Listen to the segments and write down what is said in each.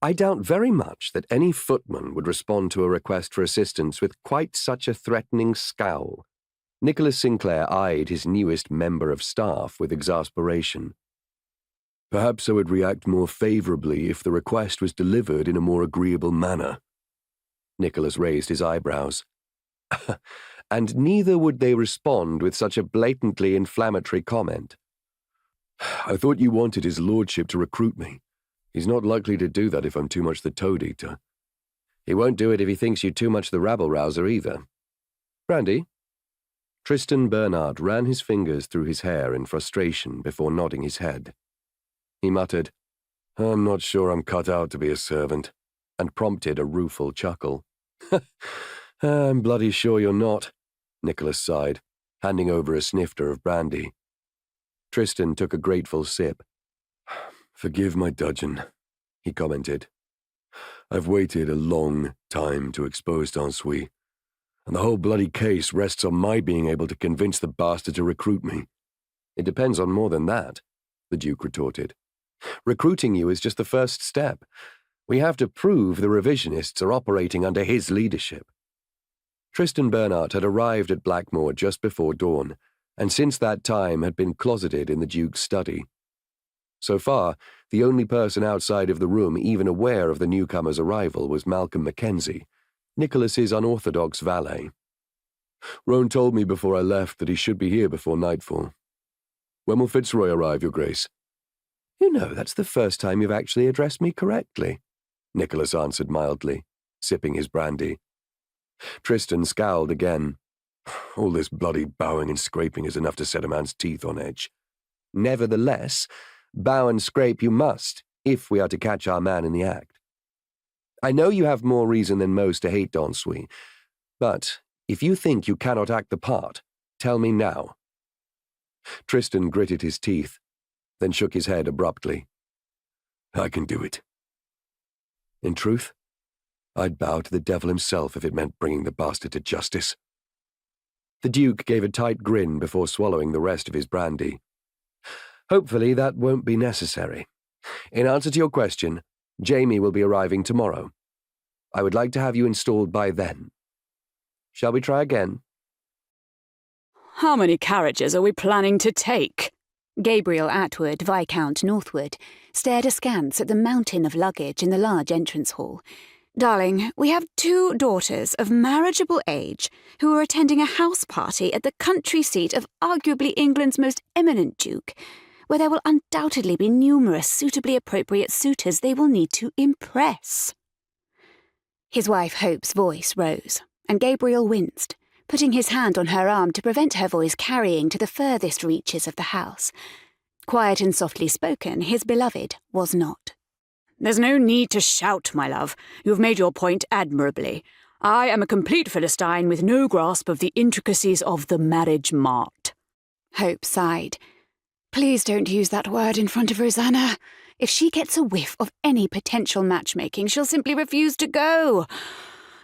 I doubt very much that any footman would respond to a request for assistance with quite such a threatening scowl. Nicholas Sinclair eyed his newest member of staff with exasperation. Perhaps I would react more favourably if the request was delivered in a more agreeable manner. Nicholas raised his eyebrows. And neither would they respond with such a blatantly inflammatory comment. I thought you wanted his lordship to recruit me. He's not likely to do that if I'm too much the toad-eater. He won't do it if he thinks you too much the rabble-rouser either. Brandy? Tristan Bernard ran his fingers through his hair in frustration before nodding his head. He muttered, I'm not sure I'm cut out to be a servant, and prompted a rueful chuckle. I'm bloody sure you're not, Nicholas sighed, handing over a snifter of brandy. Tristan took a grateful sip. Forgive my dudgeon, he commented. I've waited a long time to expose d'Ensouis, and the whole bloody case rests on my being able to convince the bastard to recruit me. It depends on more than that, the Duke retorted. Recruiting you is just the first step. We have to prove the revisionists are operating under his leadership. Tristan Bernard had arrived at Blackmore just before dawn, and since that time had been closeted in the Duke's study. So far, the only person outside of the room even aware of the newcomer's arrival was Malcolm Mackenzie, Nicholas's unorthodox valet. Roan told me before I left that he should be here before nightfall. When will Fitzroy arrive, Your Grace? You know, that's the first time you've actually addressed me correctly, Nicholas answered mildly, sipping his brandy. Tristan scowled again. All this bloody bowing and scraping is enough to set a man's teeth on edge. Nevertheless, bow and scrape you must, if we are to catch our man in the act. I know you have more reason than most to hate d'Ensouis, but if you think you cannot act the part, tell me now. Tristan gritted his teeth, then shook his head abruptly. I can do it. In truth, I'd bow to the devil himself if it meant bringing the bastard to justice. The Duke gave a tight grin before swallowing the rest of his brandy. Hopefully that won't be necessary. In answer to your question, Jamie will be arriving tomorrow. I would like to have you installed by then. Shall we try again? How many carriages are we planning to take? Gabriel Atwood, Viscount Northwood, stared askance at the mountain of luggage in the large entrance hall. Darling, we have 2 daughters of marriageable age who are attending a house party at the country seat of arguably England's most eminent duke, where there will undoubtedly be numerous suitably appropriate suitors they will need to impress. His wife Hope's voice rose, and Gabriel winced, putting his hand on her arm to prevent her voice carrying to the furthest reaches of the house. Quiet and softly spoken, his beloved was not. There's no need to shout, my love. You've made your point admirably. I am a complete Philistine with no grasp of the intricacies of the marriage mart. Hope sighed. Please don't use that word in front of Roseanna. If she gets a whiff of any potential matchmaking, she'll simply refuse to go.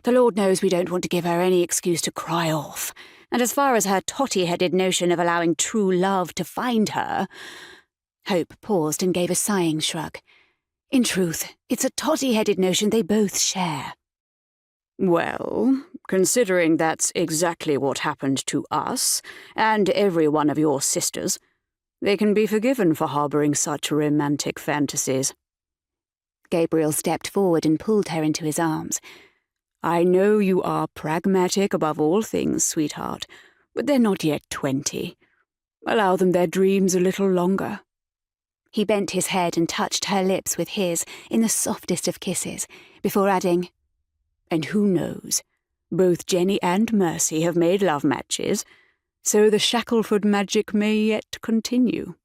The Lord knows we don't want to give her any excuse to cry off. And as far as her totty-headed notion of allowing true love to find her... Hope paused and gave a sighing shrug. In truth, it's a totty-headed notion they both share. Well, considering that's exactly what happened to us, and every one of your sisters, they can be forgiven for harbouring such romantic fantasies. Gabriel stepped forward and pulled her into his arms. I know you are pragmatic above all things, sweetheart, but they're not yet 20. Allow them their dreams a little longer. He bent his head and touched her lips with his in the softest of kisses, before adding, And who knows, both Jenny and Mercy have made love matches, so the Shackleford magic may yet continue.